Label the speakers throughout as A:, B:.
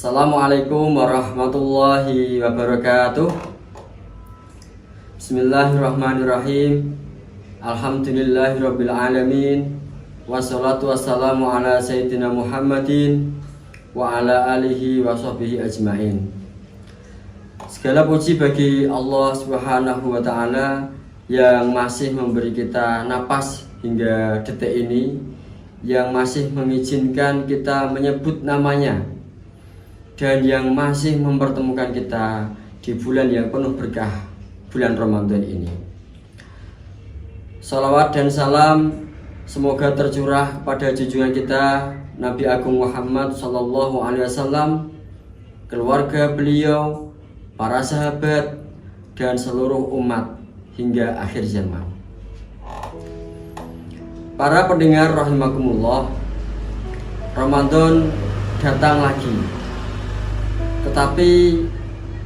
A: Assalamualaikum warahmatullahi wabarakatuh. Bismillahirrahmanirrahim. Alhamdulillahirabbil alamin. Wassalatu wassalamu ala sayyidina Muhammadin wa ala alihi wa sahbihi ajmain. Segala puji bagi Allah Subhanahu wa taala yang masih memberi kita napas hingga detik ini, yang masih mengizinkan kita menyebut namanya, dan yang masih mempertemukan kita di bulan yang penuh berkah, bulan Ramadan ini. Salawat dan salam semoga tercurah kepada junjungan kita Nabi Agung Muhammad Sallallahu Alaihi Wasallam, keluarga beliau, para sahabat, dan seluruh umat hingga akhir zaman. Para pendengar rahimakumullah, Ramadan datang lagi. Tetapi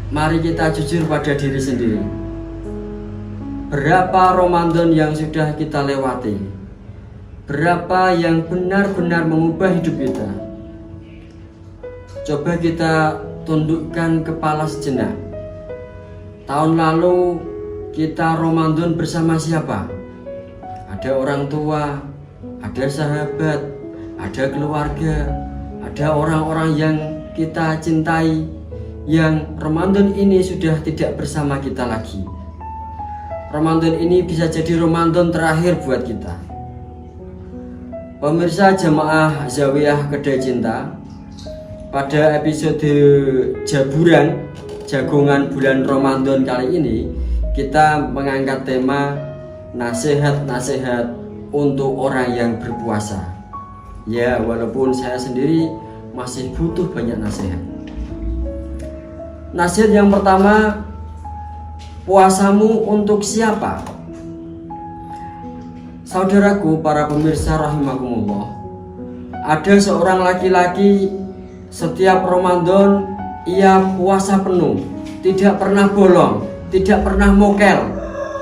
A: mari kita jujur pada diri sendiri. Berapa Ramadan yang sudah kita lewati? Berapa yang benar-benar mengubah hidup kita? Coba kita tundukkan kepala sejenak. Tahun lalu kita Ramadan bersama siapa? Ada orang tua, ada sahabat, ada keluarga, ada orang-orang yang kita cintai, yang Ramadan ini sudah tidak bersama kita lagi. Ramadan ini bisa jadi Ramadan terakhir buat kita. Pemirsa jamaah Zawiyah Kedai Cinta, pada episode jagongan bulan Ramadan kali ini kita mengangkat tema nasihat-nasihat untuk orang yang berpuasa. Ya, walaupun saya sendiri masih butuh banyak nasihat. Nasihat yang pertama, puasamu untuk siapa? Saudaraku, para pemirsa rahimakumullah, ada seorang laki-laki setiap Ramadan ia puasa penuh, tidak pernah bolong, tidak pernah mokel,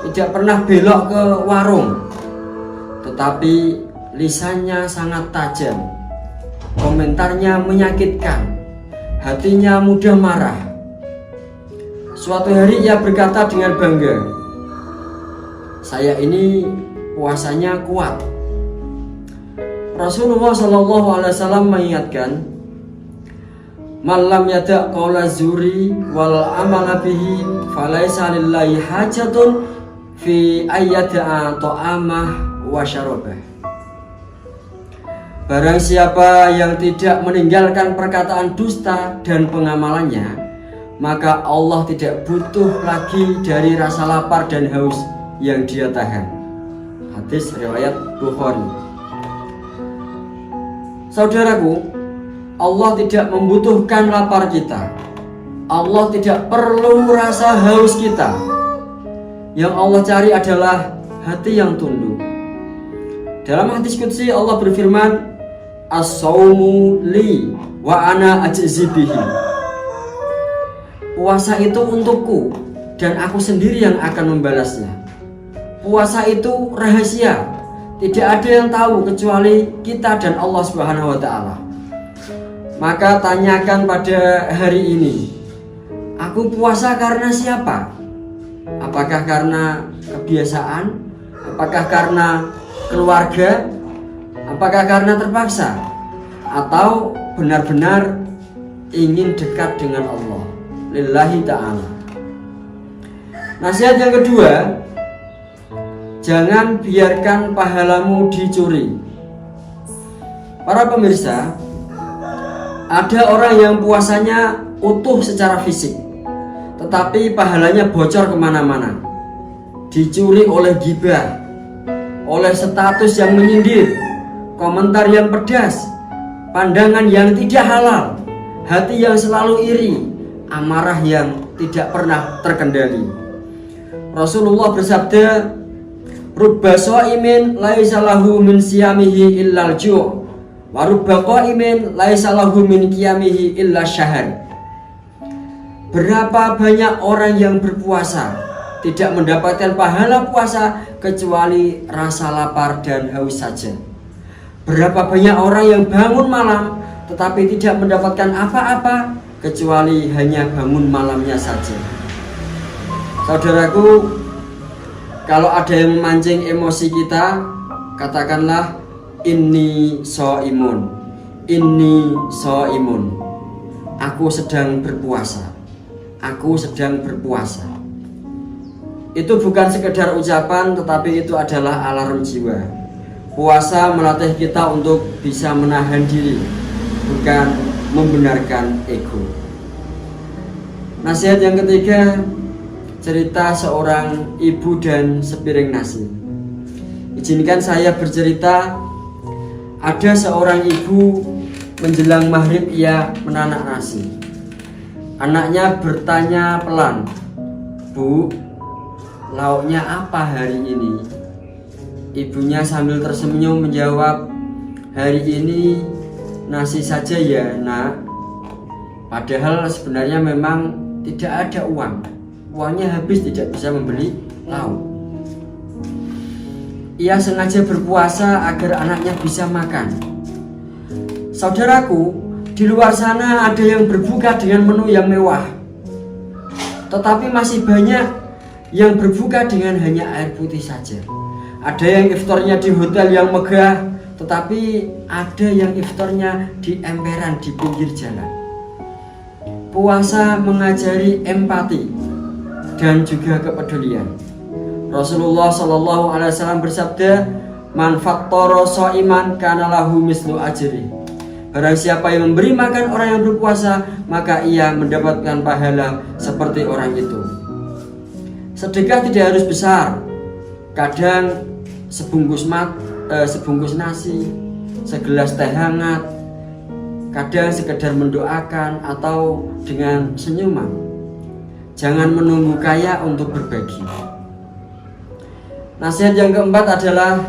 A: tidak pernah belok ke warung. Tetapi lisannya sangat tajam, komentarnya menyakitkan, hatinya mudah marah. Suatu hari ia berkata dengan bangga, saya ini puasanya kuat. Rasulullah SAW mengingatkan, malam yada' qawla zuri wal amala bihi falaisa lillahi hajatun fi ayyada'a ta'amah wa syarabah. Barang siapa yang tidak meninggalkan perkataan dusta dan pengamalannya, maka Allah tidak butuh lagi dari rasa lapar dan haus yang dia tahan. Hadis riwayat Bukhari. Saudaraku, Allah tidak membutuhkan lapar kita. Allah tidak perlu rasa haus kita. Yang Allah cari adalah hati yang tunduk. Dalam hadis qudsi Allah berfirman, as-saumu li wa ana ajzi bihi. Puasa itu untukku dan aku sendiri yang akan membalasnya. Puasa itu rahasia, tidak ada yang tahu kecuali kita dan Allah Subhanahu wa taala. Maka tanyakan pada hari ini, aku puasa karena siapa? Apakah karena kebiasaan? Apakah karena keluarga? Apakah karena terpaksa? Atau benar-benar ingin dekat dengan Allah lillahi ta'ala? Nasihat yang kedua, jangan biarkan pahalamu dicuri. Para pemirsa, ada orang yang puasanya utuh secara fisik, tetapi pahalanya bocor kemana-mana, dicuri oleh ghibah, oleh status yang menyindir, komentar yang pedas, pandangan yang tidak halal, hati yang selalu iri, amarah yang tidak pernah terkendali. Rasulullah bersabda, rubba shaimin laisa lahu min siyamihi illal ju' wa rubba qaimin laisa lahu min qiyamihi illa syahr. Berapa banyak orang yang berpuasa tidak mendapatkan pahala puasa kecuali rasa lapar dan haus saja. Berapa banyak orang yang bangun malam tetapi tidak mendapatkan apa-apa kecuali hanya bangun malamnya saja. Saudaraku, kalau ada yang memancing emosi kita, katakanlah inni shaimun, inni shaimun. Aku sedang berpuasa. Aku sedang berpuasa. Itu bukan sekedar ucapan, tetapi itu adalah alarm jiwa. Puasa melatih kita untuk bisa menahan diri, bukan membenarkan ego. Nasihat yang ketiga, cerita seorang ibu dan sepiring nasi. Izinkan saya bercerita. Ada seorang ibu menjelang maghrib ia menanak nasi. Anaknya bertanya pelan, "Bu, lauknya apa hari ini?" Ibunya sambil tersenyum menjawab, "Hari ini nasi saja ya, Nak." Padahal sebenarnya memang tidak ada uang. Uangnya habis, tidak bisa membeli lauk. Ia sengaja berpuasa agar anaknya bisa makan. Saudaraku, di luar sana ada yang berbuka dengan menu yang mewah, tetapi masih banyak yang berbuka dengan hanya air putih saja. Ada yang iftarnya di hotel yang megah, tetapi ada yang iftarnya di emperan di pinggir jalan. Puasa mengajari empati dan juga kepedulian. Rasulullah SAW bersabda, "Man fattara shaiman kana lahu mislu ajri." Barang siapa yang memberi makan orang yang berpuasa, maka ia mendapatkan pahala seperti orang itu. Sedekah tidak harus besar. Kadang sebungkus nasi, segelas teh hangat, kadang sekedar mendoakan atau dengan senyuman. Jangan menunggu kaya untuk berbagi. Nasihat yang keempat adalah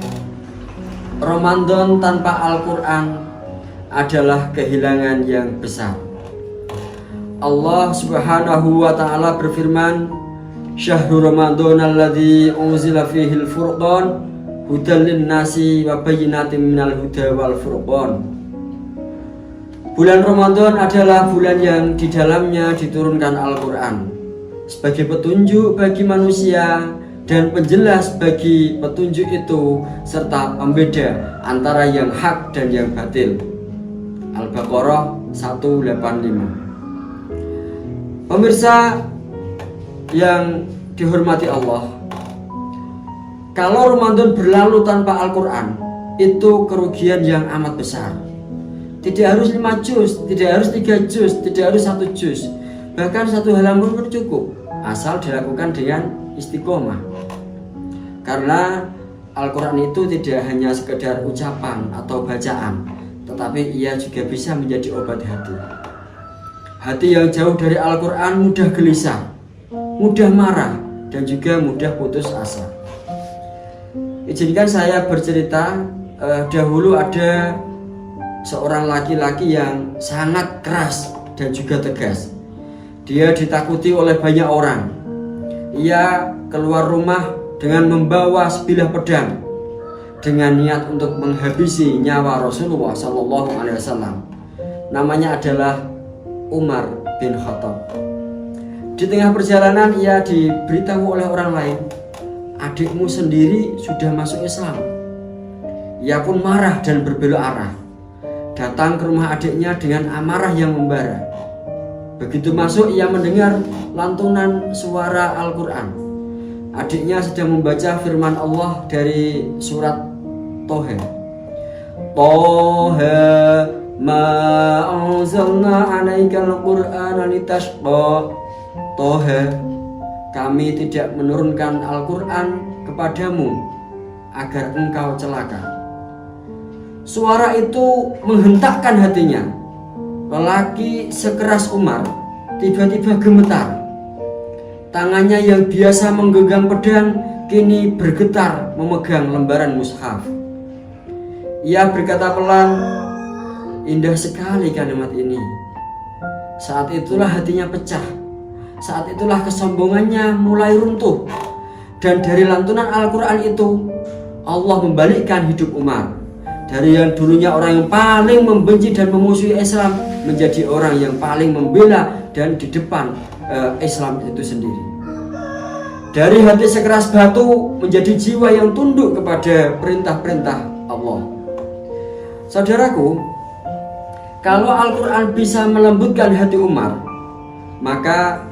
A: Ramadan tanpa Al-Quran adalah kehilangan yang besar. Allah Subhanahu wa ta'ala berfirman, "Syahrul Ramadan alladzi unzila fihi al-furqan hudan lin-nasi wa bayyinatin minal huda wal furqan." Bulan Ramadan adalah bulan yang di dalamnya diturunkan Al-Quran sebagai petunjuk bagi manusia dan penjelas bagi petunjuk itu, serta pembeda antara yang hak dan yang batil. Al-Baqarah 185. Pemirsa yang dihormati Allah, kalau Ramadan berlalu tanpa Al-Quran, itu kerugian yang amat besar. Tidak harus 5 juz, tidak harus 3 juz, tidak harus 1 juz, bahkan 1 halaman pun cukup, asal dilakukan dengan istiqomah. Karena Al-Quran itu tidak hanya sekedar ucapan atau bacaan, tetapi ia juga bisa menjadi obat hati. Hati yang jauh dari Al-Quran mudah gelisah, mudah marah, dan juga mudah putus asa. Izinkan saya bercerita. Dahulu ada seorang laki-laki yang sangat keras dan juga tegas. Dia ditakuti oleh banyak orang. Ia keluar rumah dengan membawa sebilah pedang dengan niat untuk menghabisi nyawa Rasulullah SAW. Namanya adalah Umar bin Khattab. Di tengah perjalanan ia diberitahu oleh orang lain, "Adikmu sendiri sudah masuk Islam." Ia pun marah dan berbelok arah, datang ke rumah adiknya dengan amarah yang membara. Begitu masuk, ia mendengar lantunan suara Al-Quran. Adiknya sedang membaca firman Allah dari surat Toha. "Toha ma anzalna 'alaikal Qur'ana litashqa." Toha, kami tidak menurunkan Al-Quran kepadamu agar engkau celaka. Suara itu menghentakkan hatinya. Lelaki sekeras Umar tiba-tiba gemetar. Tangannya yang biasa menggenggam pedang kini bergetar memegang lembaran mushaf. Ia berkata pelan, "Indah sekali kalimat ini." Saat itulah hatinya pecah. Saat itulah kesombongannya mulai runtuh. Dan dari lantunan Al-Quran itu, Allah membalikkan hidup Umar. Dari yang dulunya orang yang paling membenci dan memusuhi Islam, menjadi orang yang paling membela dan di depan Islam itu sendiri. Dari hati sekeras batu menjadi jiwa yang tunduk kepada perintah-perintah Allah. Saudaraku, kalau Al-Quran bisa melembutkan hati Umar, maka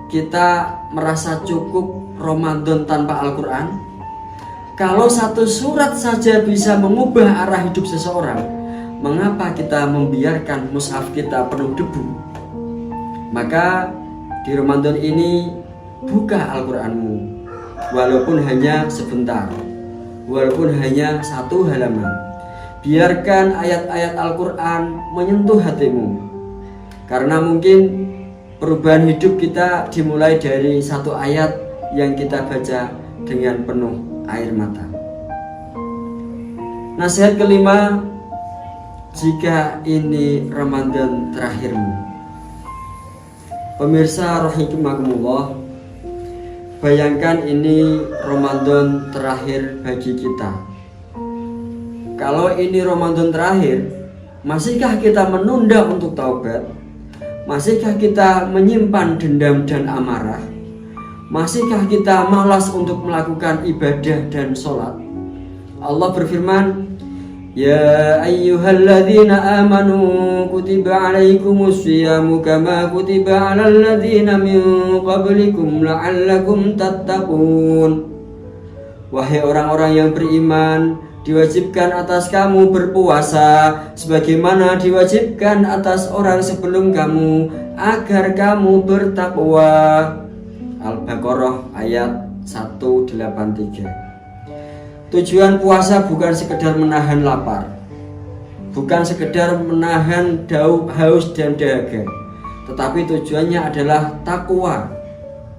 A: kita merasa cukup Ramadan tanpa Al-Quran. Kalau satu surat saja bisa mengubah arah hidup seseorang, mengapa kita membiarkan mushaf kita penuh debu? Maka di Ramadan ini buka Al-Quranmu, walaupun hanya sebentar, walaupun hanya 1 halaman. Biarkan ayat-ayat Al-Quran menyentuh hatimu, karena mungkin perubahan hidup kita dimulai dari 1 ayat yang kita baca dengan penuh air mata. Nasihat kelima, jika ini Ramadan terakhirmu. Pemirsa rahimakumullah, bayangkan ini Ramadan terakhir bagi kita. Kalau ini Ramadan terakhir, masihkah kita menunda untuk taubat? Masihkah kita menyimpan dendam dan amarah? Masihkah kita malas untuk melakukan ibadah dan sholat? Allah berfirman, Ya ayyuhalladzina amanu kutiba alaikumus syiyamu kama kutiba alal ladzina min qablikum la'allakum tattaqun. Wahai orang-orang yang beriman, diwajibkan atas kamu berpuasa sebagaimana diwajibkan atas orang sebelum kamu agar kamu bertakwa. Al-Baqarah ayat 183. Tujuan puasa bukan sekedar menahan lapar, bukan sekedar menahan haus dan dahaga, tetapi tujuannya adalah takwa,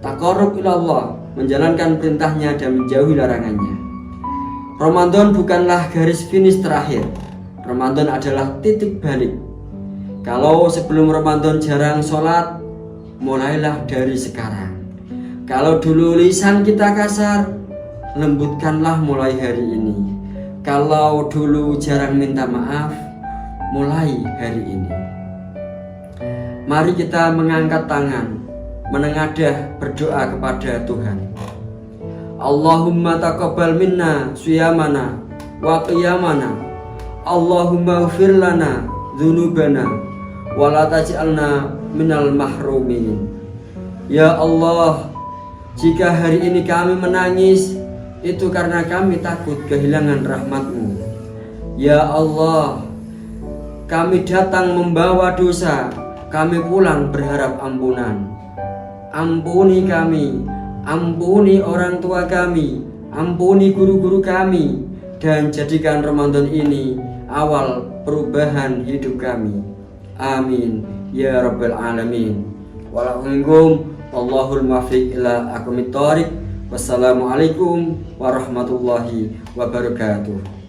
A: taqarrub ilallah, menjalankan perintahnya dan menjauhi larangannya. Ramadan bukanlah garis finish terakhir. Ramadan adalah titik balik. Kalau sebelum Ramadan jarang sholat, mulailah dari sekarang. Kalau dulu lisan kita kasar, lembutkanlah mulai hari ini. Kalau dulu jarang minta maaf, mulai hari ini. Mari kita mengangkat tangan, menengadah berdoa kepada Tuhan. Allahumma taqabbal minna siyamana wa qiyamana. Allahumma ighfir lana dzunubana wa la taj'alna minal mahrumin. Ya Allah, jika hari ini kami menangis, itu karena kami takut kehilangan rahmat-Mu. Ya Allah, kami datang membawa dosa, kami pulang berharap ampunan. Ampuni kami, ampuni orang tua kami, ampuni guru-guru kami, dan jadikan Ramadan ini awal perubahan hidup kami. Amin ya rabbal alamin. Wallahul muwaffiq ila aqwamit thoriq. Wassalamualaikum warahmatullahi wabarakatuh.